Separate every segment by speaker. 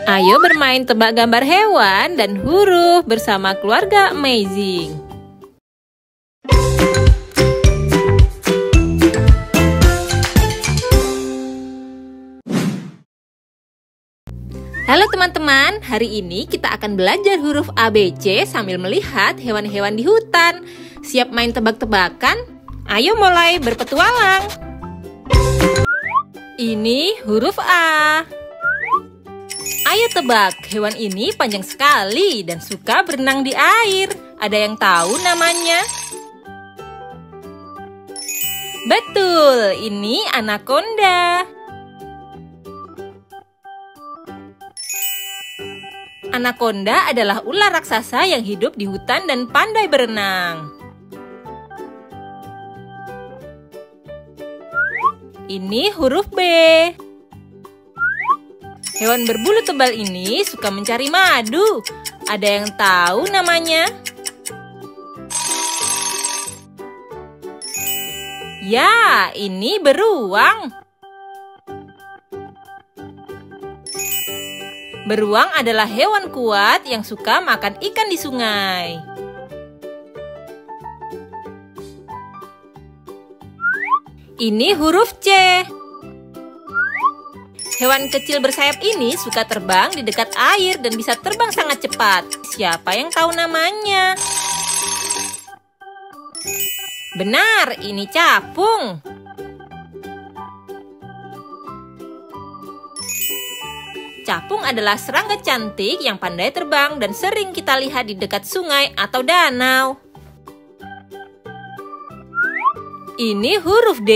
Speaker 1: Ayo bermain tebak gambar hewan dan huruf bersama keluarga Amazing. Halo teman-teman, hari ini kita akan belajar huruf ABC sambil melihat hewan-hewan di hutan. Siap main tebak-tebakan? Ayo mulai berpetualang. Ini huruf A. Ayo tebak, hewan ini panjang sekali dan suka berenang di air. Ada yang tahu namanya? Betul, ini anaconda. Anaconda adalah ular raksasa yang hidup di hutan dan pandai berenang. Ini huruf B. Hewan berbulu tebal ini suka mencari madu. Ada yang tahu namanya? Ya, ini beruang. Beruang adalah hewan kuat yang suka makan ikan di sungai. Ini huruf C. Hewan kecil bersayap ini suka terbang di dekat air dan bisa terbang sangat cepat. Siapa yang tahu namanya? Benar, ini capung. Capung adalah serangga cantik yang pandai terbang dan sering kita lihat di dekat sungai atau danau. Ini huruf D.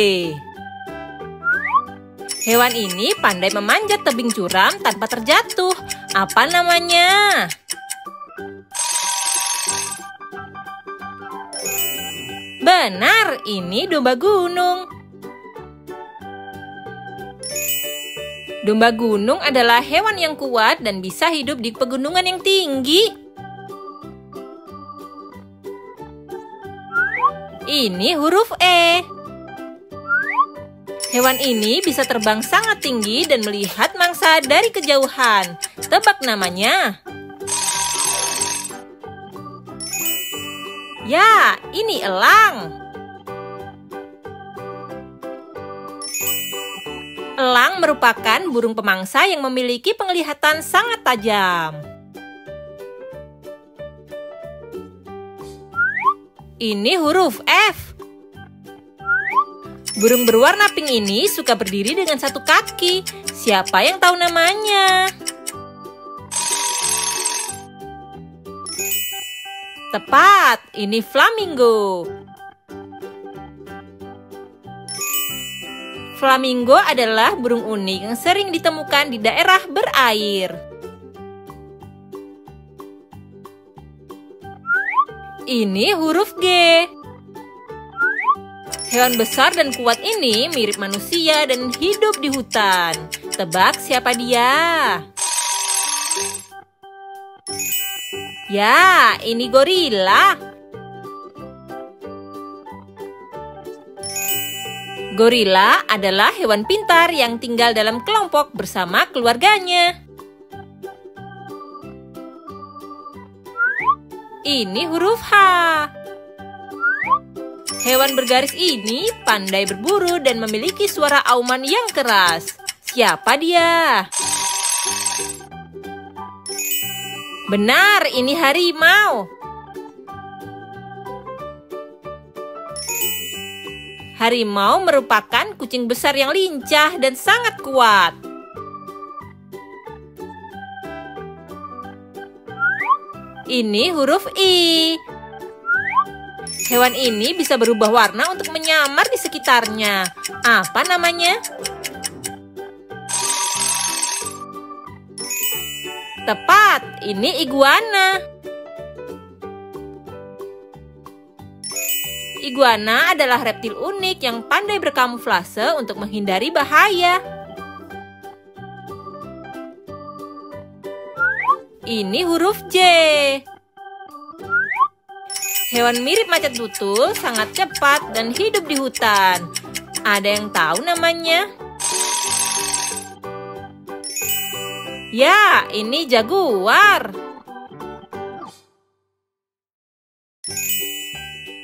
Speaker 1: Hewan ini pandai memanjat tebing curam tanpa terjatuh. Apa namanya? Benar, ini domba gunung. Domba gunung adalah hewan yang kuat dan bisa hidup di pegunungan yang tinggi. Ini huruf E. Hewan ini bisa terbang sangat tinggi dan melihat mangsa dari kejauhan. Tebak namanya? Ya, ini elang. Elang merupakan burung pemangsa yang memiliki penglihatan sangat tajam. Ini huruf F. Burung berwarna pink ini suka berdiri dengan satu kaki. Siapa yang tahu namanya? Tepat, ini flamingo. Flamingo adalah burung unik yang sering ditemukan di daerah berair. Ini huruf G. Hewan besar dan kuat ini mirip manusia dan hidup di hutan. Tebak siapa dia? Ya, ini gorila. Gorila adalah hewan pintar yang tinggal dalam kelompok bersama keluarganya. Ini huruf H. Hewan bergaris ini pandai berburu dan memiliki suara auman yang keras. Siapa dia? Benar, ini harimau. Harimau merupakan kucing besar yang lincah dan sangat kuat. Ini huruf I. Hewan ini bisa berubah warna untuk menyamar di sekitarnya. Apa namanya? Tepat, ini iguana. Iguana adalah reptil unik yang pandai berkamuflase untuk menghindari bahaya. Ini huruf J. Hewan mirip macan tutul sangat cepat dan hidup di hutan. Ada yang tahu namanya? Ya, ini jaguar.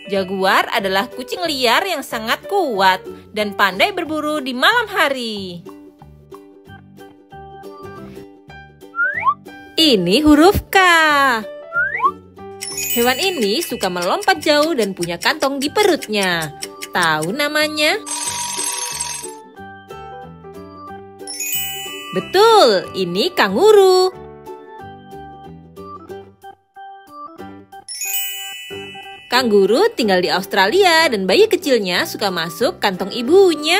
Speaker 1: Jaguar adalah kucing liar yang sangat kuat dan pandai berburu di malam hari. Ini huruf K. Hewan ini suka melompat jauh dan punya kantong di perutnya. Tahu namanya? Betul, ini kanguru. Kanguru tinggal di Australia dan bayi kecilnya suka masuk kantong ibunya.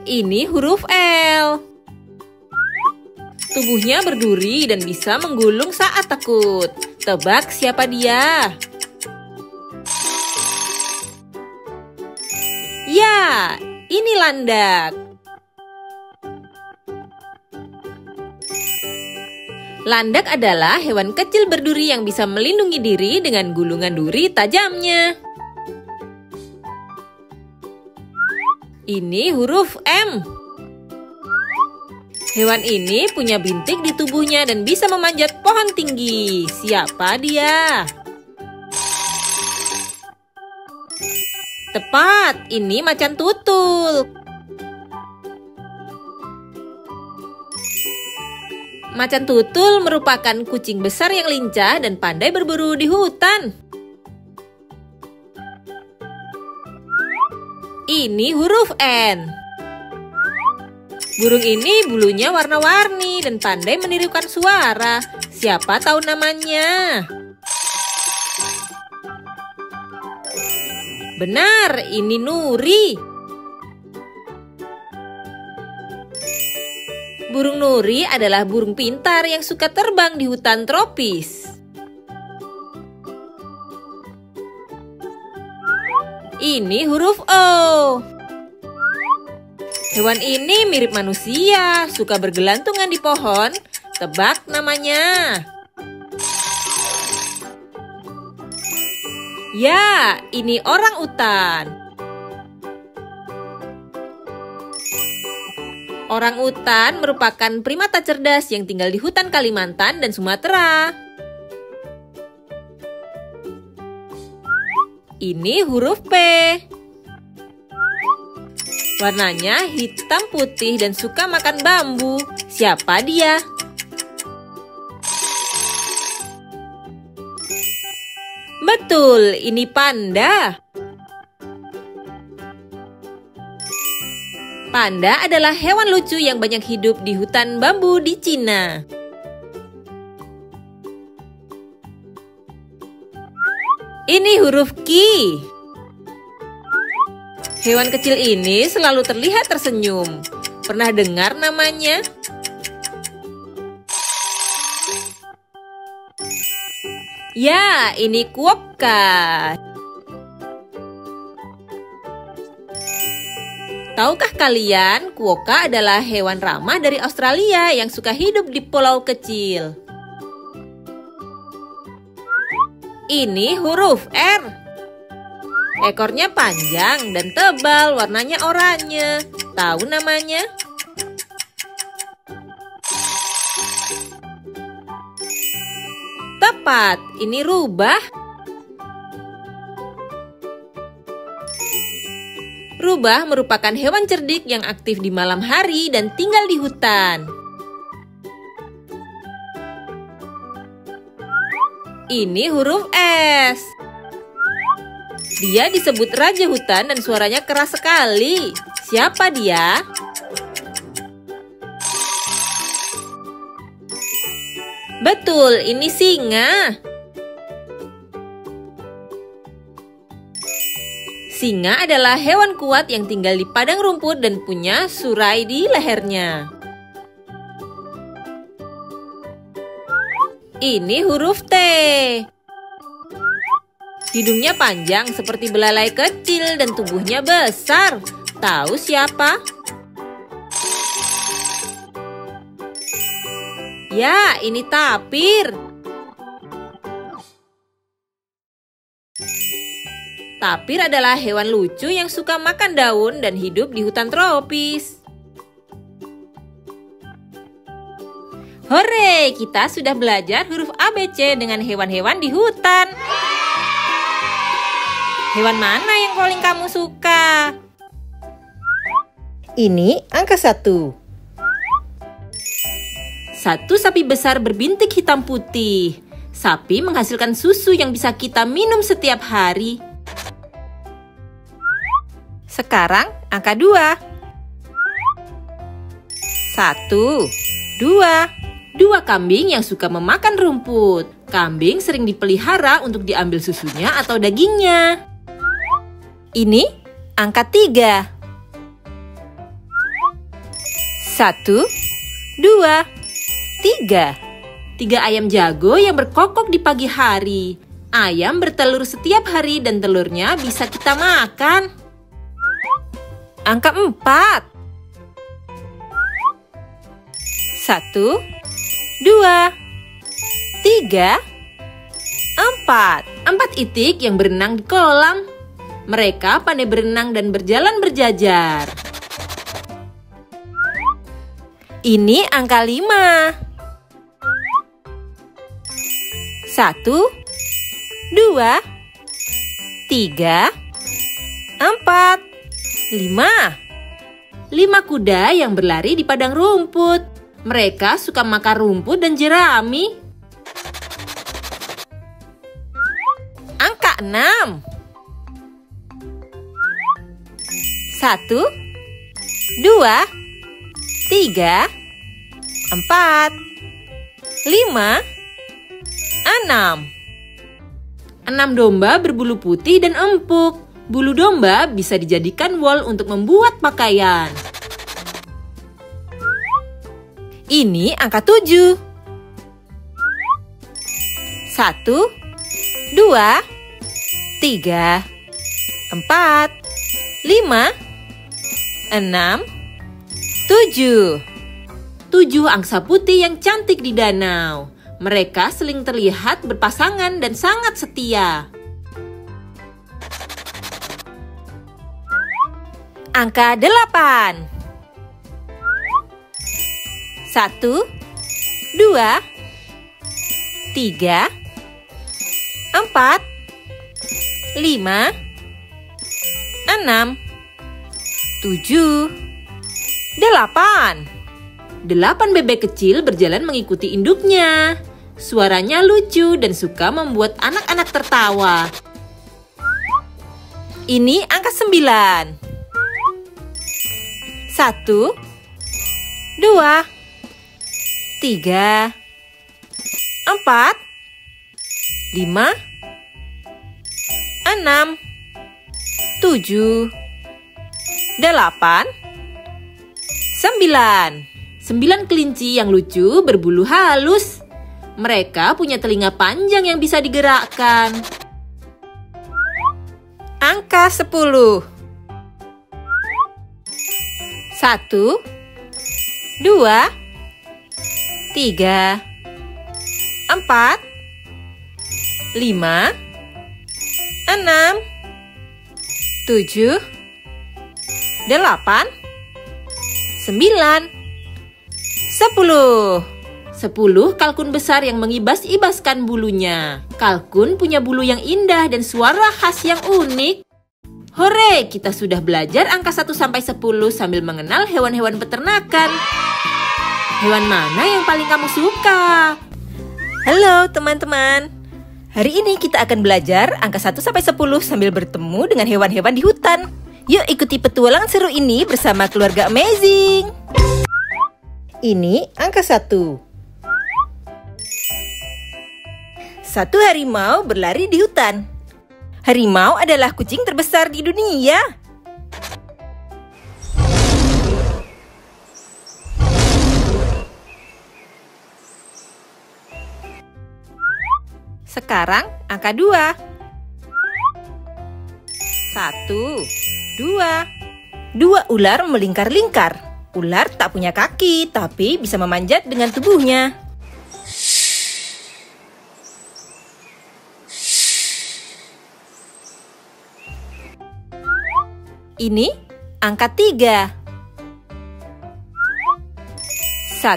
Speaker 1: Ini huruf L. Tubuhnya berduri dan bisa menggulung saat takut. Tebak siapa dia? Ya, ini landak. Landak adalah hewan kecil berduri yang bisa melindungi diri dengan gulungan duri tajamnya. Ini huruf M. Hewan ini punya bintik di tubuhnya dan bisa memanjat pohon tinggi. Siapa dia? Tepat, ini macan tutul. Macan tutul merupakan kucing besar yang lincah dan pandai berburu di hutan. Ini huruf N. Burung ini bulunya warna-warni dan pandai menirukan suara. Siapa tahu namanya? Benar, ini nuri. Burung nuri adalah burung pintar yang suka terbang di hutan tropis. Ini huruf O. Hewan ini mirip manusia, suka bergelantungan di pohon. Tebak namanya. Ya, ini orang utan. Orang utan merupakan primata cerdas yang tinggal di hutan Kalimantan dan Sumatera. Ini huruf P. Warnanya hitam putih dan suka makan bambu. Siapa dia? Betul, ini panda. Panda adalah hewan lucu yang banyak hidup di hutan bambu di Cina. Ini huruf Q. Hewan kecil ini selalu terlihat tersenyum. Pernah dengar namanya? Ya, ini kuokka. Tahukah kalian, kuokka adalah hewan ramah dari Australia yang suka hidup di pulau kecil. Ini huruf R. Ekornya panjang dan tebal, warnanya oranye. Tahu namanya? Tepat, ini rubah. Rubah merupakan hewan cerdik yang aktif di malam hari dan tinggal di hutan. Ini huruf S. Dia disebut raja hutan dan suaranya keras sekali. Siapa dia? Betul, ini singa. Singa adalah hewan kuat yang tinggal di padang rumput dan punya surai di lehernya. Ini huruf T. Hidungnya panjang seperti belalai kecil dan tubuhnya besar. Tahu siapa? Ya, ini tapir. Tapir adalah hewan lucu yang suka makan daun dan hidup di hutan tropis. Hore, kita sudah belajar huruf ABC dengan hewan-hewan di hutan. Hewan mana yang paling kamu suka?
Speaker 2: Ini angka 1.
Speaker 1: Satu sapi besar berbintik hitam putih. Sapi menghasilkan susu yang bisa kita minum setiap hari.
Speaker 2: Sekarang angka 2. 1, 2.
Speaker 1: Dua kambing yang suka memakan rumput. Kambing sering dipelihara untuk diambil susunya atau dagingnya.
Speaker 2: Ini angka 3. 1, 2, 3.
Speaker 1: Tiga ayam jago yang berkokok di pagi hari. Ayam bertelur setiap hari dan telurnya bisa kita makan.
Speaker 2: Angka 4. 1, 2, 3, 4.
Speaker 1: 4 itik yang berenang di kolam. Mereka pandai berenang dan berjalan berjajar.
Speaker 2: Ini angka 5. 1, 2, 3, 4, 5.
Speaker 1: 5 kuda yang berlari di padang rumput. Mereka suka makan rumput dan jerami.
Speaker 2: Angka 6. 1, 2, 3, 4, 5, 6.
Speaker 1: 6 domba berbulu putih dan empuk. Bulu domba bisa dijadikan wol untuk membuat pakaian.
Speaker 2: Ini angka 7. 1, 2, 3, 4, 5, 6, 7.
Speaker 1: 7 angsa putih yang cantik di danau. Mereka sering terlihat berpasangan dan sangat setia.
Speaker 2: Angka 8. 1, 2, 3, 4, 5, 6, 7, 8.
Speaker 1: 8 bebek kecil berjalan mengikuti induknya. Suaranya lucu dan suka membuat anak-anak tertawa.
Speaker 2: Ini angka 9. 1, 2, 3, 4, 5, 6, 7, 8, 9.
Speaker 1: 9 kelinci yang lucu berbulu halus. Mereka punya telinga panjang yang bisa digerakkan.
Speaker 2: Angka 10. 1, 2, 3, 4, 5, 6, 7, 8, 9, 10.
Speaker 1: 10 kalkun besar yang mengibas-ibaskan bulunya. Kalkun punya bulu yang indah dan suara khas yang unik. Hore, kita sudah belajar angka 1 sampai 10 sambil mengenal hewan-hewan peternakan. Hewan mana yang paling kamu suka?
Speaker 2: Halo teman-teman. Hari ini kita akan belajar angka 1 sampai 10 sambil bertemu dengan hewan-hewan di hutan. Yuk ikuti petualangan seru ini bersama keluarga Amazing. Ini angka 1. 1 harimau berlari di hutan. Harimau adalah kucing terbesar di dunia. Sekarang angka 2. 1, 2. 2 ular melingkar-lingkar. Ular tak punya kaki, tapi bisa memanjat dengan tubuhnya. Ini angka 3. 1,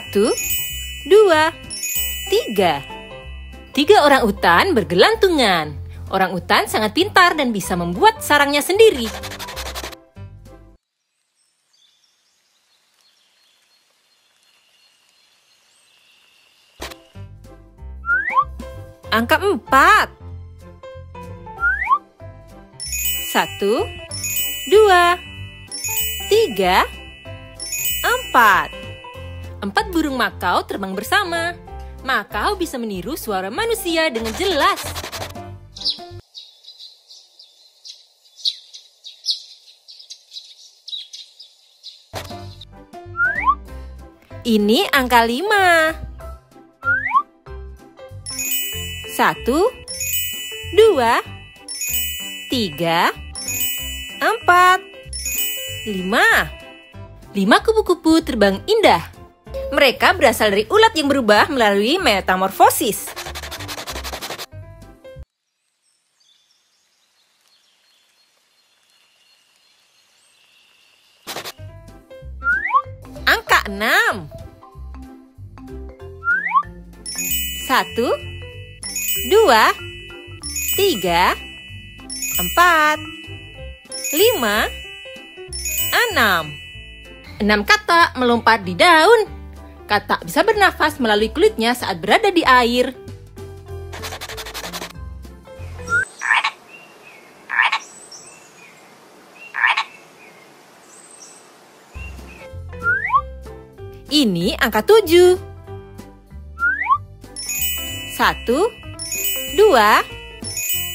Speaker 2: 2, 3. 3 orang-utan bergelantungan. Orang-utan sangat pintar dan bisa membuat sarangnya sendiri. Angka 4. 1, 2, 3, 4. 4 burung makau terbang bersama. Makau bisa meniru suara manusia dengan jelas. Ini angka 5. 1, 2, 3, 4, 5. 5 kupu-kupu terbang indah. Mereka berasal dari ulat yang berubah melalui metamorfosis. Angka 6. 1, 2, 3, 4, 5, 6. 6 katak melompat di daun. Katak bisa bernafas melalui kulitnya saat berada di air. Ini angka 7. 1, 2,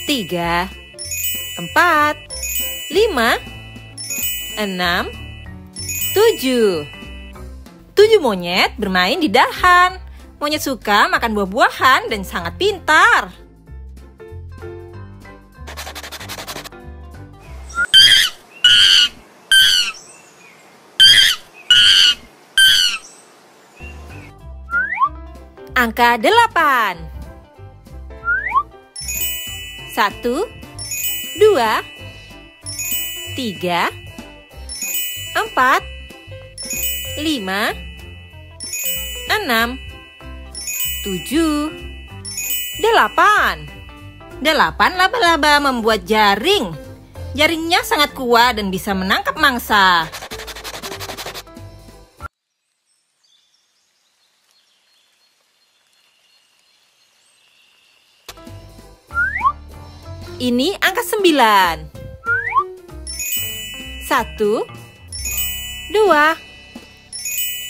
Speaker 2: 3, 4, 5, 6, 7. 7 monyet bermain di dahan. Monyet suka makan buah-buahan dan sangat pintar. Angka 8. 1, 2, 3, 4, 5, 6, 7, 8. 8 laba-laba membuat jaring. Jaringnya sangat kuat dan bisa menangkap mangsa. Ini angka 9. 1, 2,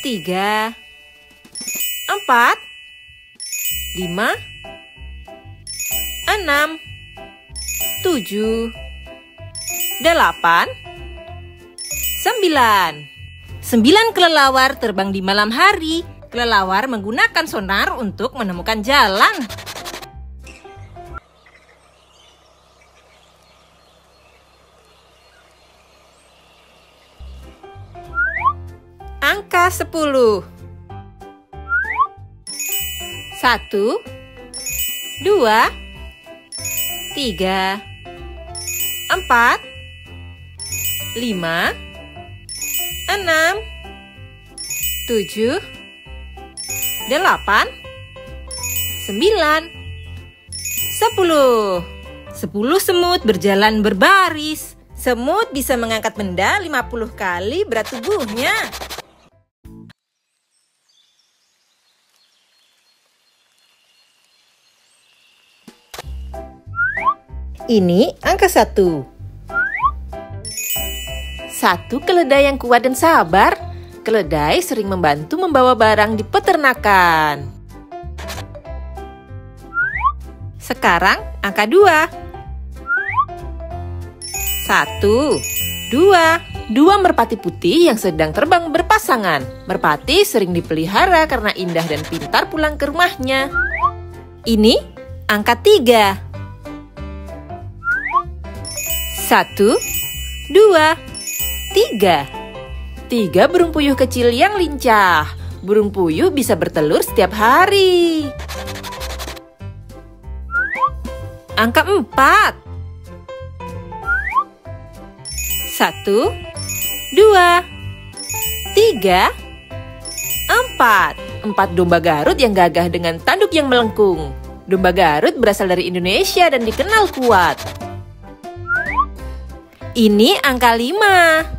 Speaker 2: 3, 4, 5, 6, 7, 8, 9. 9 kelelawar terbang di malam hari. Kelelawar menggunakan sonar untuk menemukan jalan. Angka 10. 1, 2, 3, 4, 5, 6, 7, 8, 9, 10. 10 semut berjalan berbaris. Semut bisa mengangkat benda 50 kali berat tubuhnya. Ini angka 1. 1 keledai yang kuat dan sabar. Keledai sering membantu membawa barang di peternakan. Sekarang angka 2. 1, 2. 2 merpati putih yang sedang terbang berpasangan. Merpati sering dipelihara karena indah dan pintar pulang ke rumahnya. Ini angka 3. 1, 2, 3. 3 burung puyuh kecil yang lincah. Burung puyuh bisa bertelur setiap hari. Angka 4. 1, 2, 3, 4.
Speaker 1: 4 domba Garut yang gagah dengan tanduk yang melengkung. Domba Garut berasal dari Indonesia dan dikenal kuat.
Speaker 2: Ini angka 5.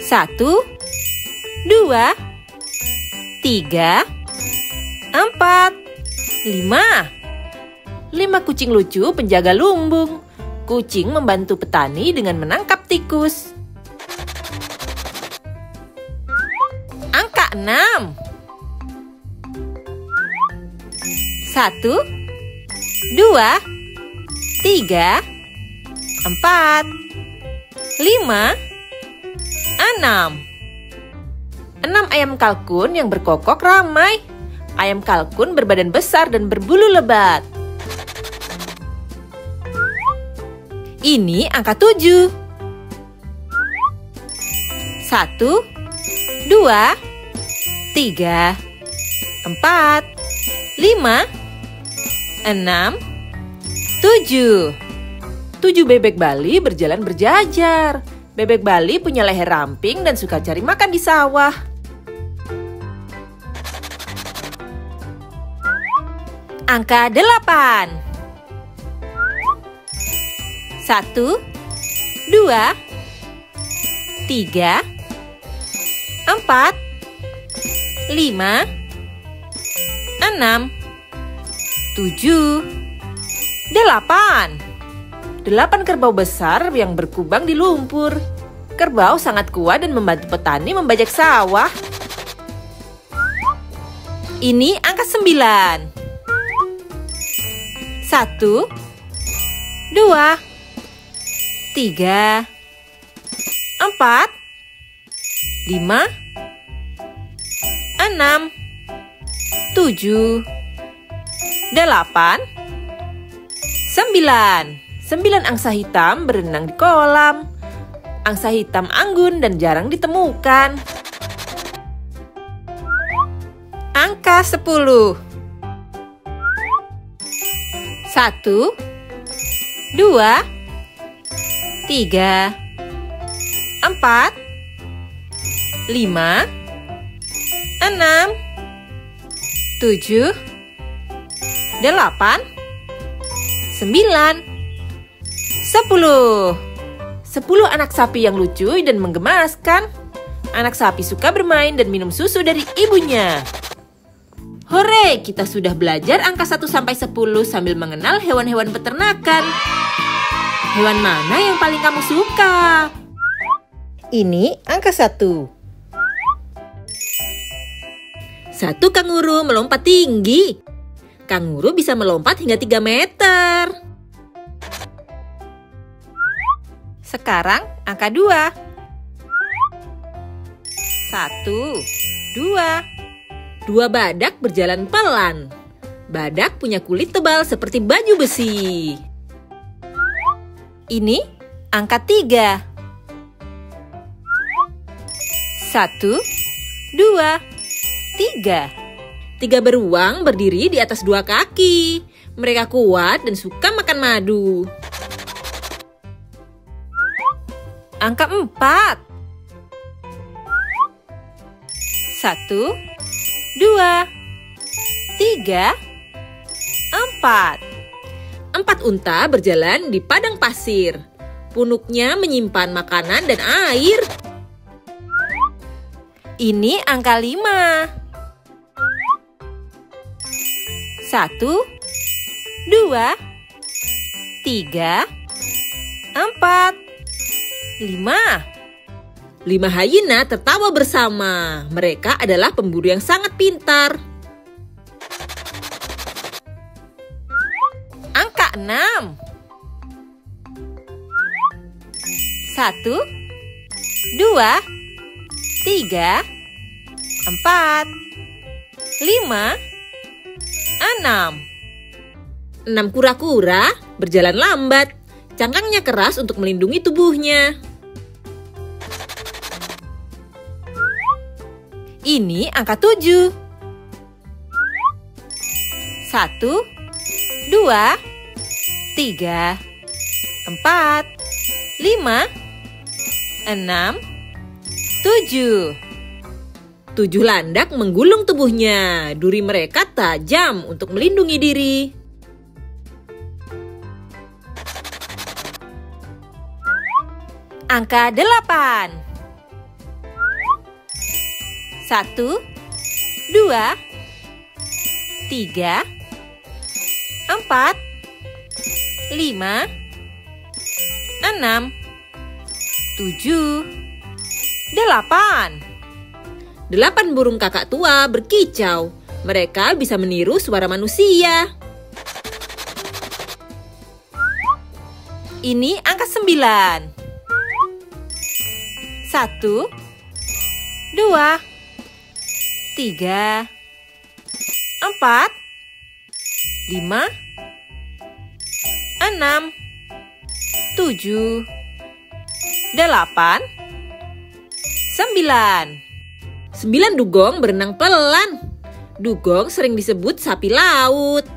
Speaker 2: 1, 2, 3, 4, 5.
Speaker 1: 5 kucing lucu penjaga lumbung. Kucing membantu petani dengan menangkap tikus.
Speaker 2: Angka 6. 1, 2, 3, 4, 5, 6.
Speaker 1: 6 ayam kalkun yang berkokok ramai. Ayam kalkun berbadan besar dan berbulu lebat.
Speaker 2: Ini angka 7. 1, 2, 3, 4, 5, 6, 7.
Speaker 1: 7 bebek Bali berjalan berjajar. Bebek Bali punya leher ramping dan suka cari makan di sawah.
Speaker 2: Angka 8. 1, 2, 3, 4, 5, 6, 7, 8.
Speaker 1: 8 kerbau besar yang berkubang di lumpur. Kerbau sangat kuat dan membantu petani membajak sawah.
Speaker 2: Ini angka 9. 1, 2, 3, 4, 5, 6, 7, 8,
Speaker 1: 9. 9 angsa hitam berenang di kolam. Angsa hitam anggun dan jarang ditemukan.
Speaker 2: Angka 10. 1, 2, 3, 4, 5, 6, 7, 8, 9, 10.
Speaker 1: 10 anak sapi yang lucu dan menggemaskan. Anak sapi suka bermain dan minum susu dari ibunya. Hore, kita sudah belajar angka 1 sampai 10 sambil mengenal hewan-hewan peternakan. Hewan mana yang paling kamu suka?
Speaker 2: Ini angka 1.
Speaker 1: 1 kanguru melompat tinggi. Kanguru bisa melompat hingga 3 meter.
Speaker 2: Sekarang angka 2. 1, 2.
Speaker 1: 2 badak berjalan pelan. Badak punya kulit tebal seperti baju besi.
Speaker 2: Ini angka 3. 1, 2, 3.
Speaker 1: 3 beruang berdiri di atas 2 kaki. Mereka kuat dan suka makan madu.
Speaker 2: Angka 4. 1, 2, 3, 4.
Speaker 1: 4 unta berjalan di padang pasir. Punuknya menyimpan makanan dan air.
Speaker 2: Ini angka 5. 1, 2, 3, 4, 5.
Speaker 1: 5 hyena tertawa bersama. Mereka adalah pemburu yang sangat pintar.
Speaker 2: Angka 6. 1, 2, 3, 4, 5, 6.
Speaker 1: 6 kura-kura berjalan lambat. Cangkangnya keras untuk melindungi tubuhnya.
Speaker 2: Ini angka 7. 1, 2, 3, 4, 5, 6, 7.
Speaker 1: 7 landak menggulung tubuhnya. Duri mereka tajam untuk melindungi diri.
Speaker 2: Angka 8. 1, 2, 3, 4, 5, 6, 7, 8.
Speaker 1: 8 burung kakak tua berkicau. Mereka bisa meniru suara manusia.
Speaker 2: Ini angka 9. 1, 2, 3, 4, 5, 6, 7, 8, 9.
Speaker 1: 9 dugong berenang pelan. Dugong sering disebut sapi laut.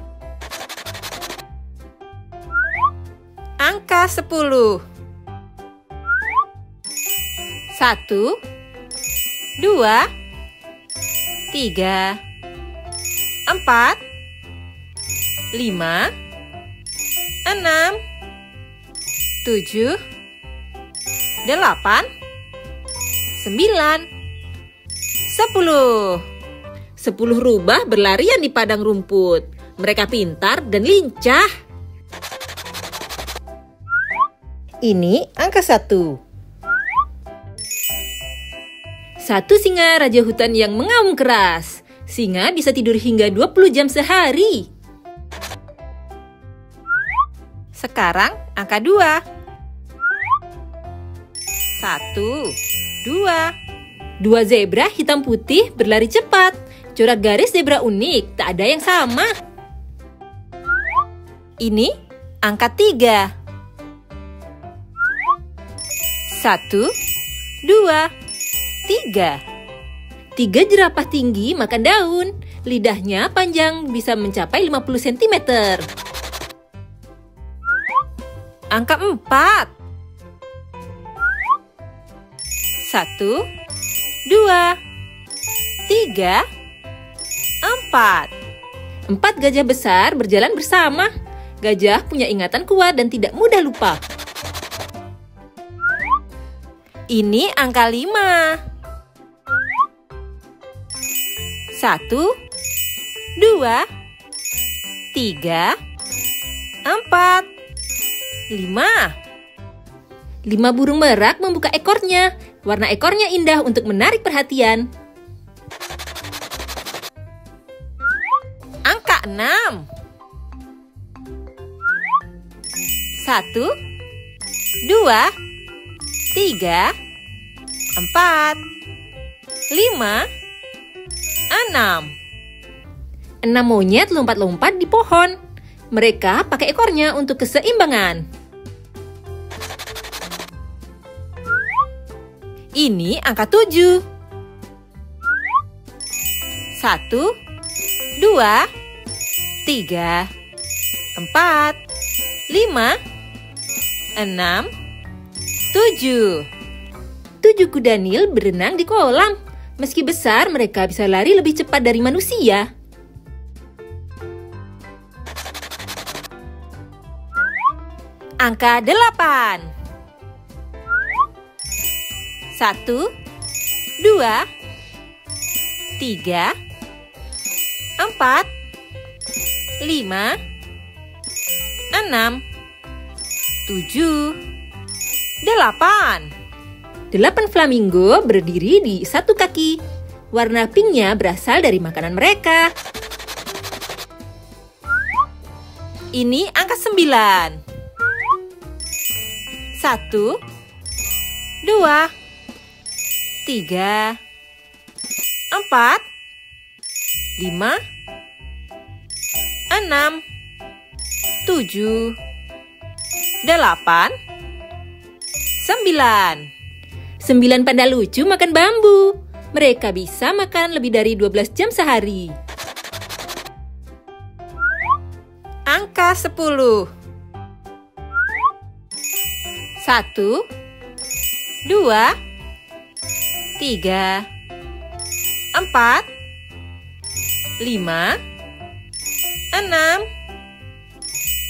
Speaker 2: Angka 10. 1, 2, 3, 4, 5, 6, 7, 8, 9, 10.
Speaker 1: 10 rubah berlarian di padang rumput. Mereka pintar dan lincah.
Speaker 2: Ini angka 1.
Speaker 1: 1 singa raja hutan yang mengaum keras. Singa bisa tidur hingga 20 jam sehari.
Speaker 2: Sekarang angka 2. 1, 2.
Speaker 1: 2 zebra hitam putih berlari cepat. Corak garis zebra unik, tak ada yang sama.
Speaker 2: Ini angka 3. 1, 2, 3.
Speaker 1: 3 jerapah tinggi makan daun. Lidahnya panjang bisa mencapai 50 cm.
Speaker 2: Angka 4. 1, 2, 3, 4.
Speaker 1: 4 gajah besar berjalan bersama. Gajah punya ingatan kuat dan tidak mudah lupa.
Speaker 2: Ini angka 5. 1, 2, 3, 4, 5.
Speaker 1: 5 burung merak membuka ekornya. Warna ekornya indah untuk menarik perhatian.
Speaker 2: Angka 6. 1, 2, 3, 4, 5, 6.
Speaker 1: 6 monyet lompat-lompat di pohon. Mereka pakai ekornya untuk keseimbangan.
Speaker 2: Ini angka 7. 1, 2, 3, 4, 5, 6, 7.
Speaker 1: 7 kuda Nil berenang di kolam. Meski besar, mereka bisa lari lebih cepat dari manusia.
Speaker 2: Angka 8. 1, 2, 3, 4, 5, 6, 7, 8.
Speaker 1: 8 flamingo berdiri di satu kaki. Warna pinknya berasal dari makanan mereka.
Speaker 2: Ini angka 9. 1, 2, 3, 4, 5, 6, 7, 8, 9.
Speaker 1: 9 panda lucu makan bambu. Mereka bisa makan lebih dari 12 jam sehari.
Speaker 2: Angka 10. 1, 2, 3, 4, 5, 6,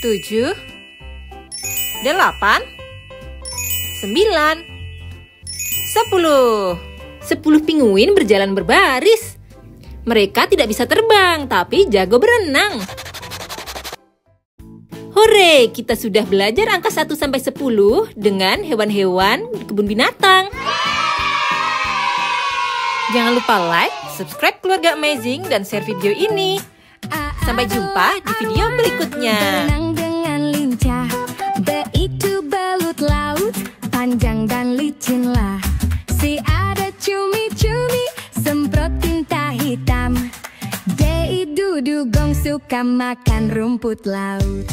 Speaker 2: 7, 8, 9, 10. 10 pinguin berjalan berbaris. Mereka tidak bisa terbang, tapi jago berenang. Hore, kita sudah belajar angka 1 sampai 10 dengan hewan-hewan di kebun binatang. Jangan lupa like, subscribe Keluarga Amazing, dan share video ini. Sampai jumpa di video berikutnya.
Speaker 3: Berenang dengan lincah, itu belut laut, panjang dan licinlah. Si ada cumi-cumi, semprot tinta hitam. Dudugong suka makan rumput laut.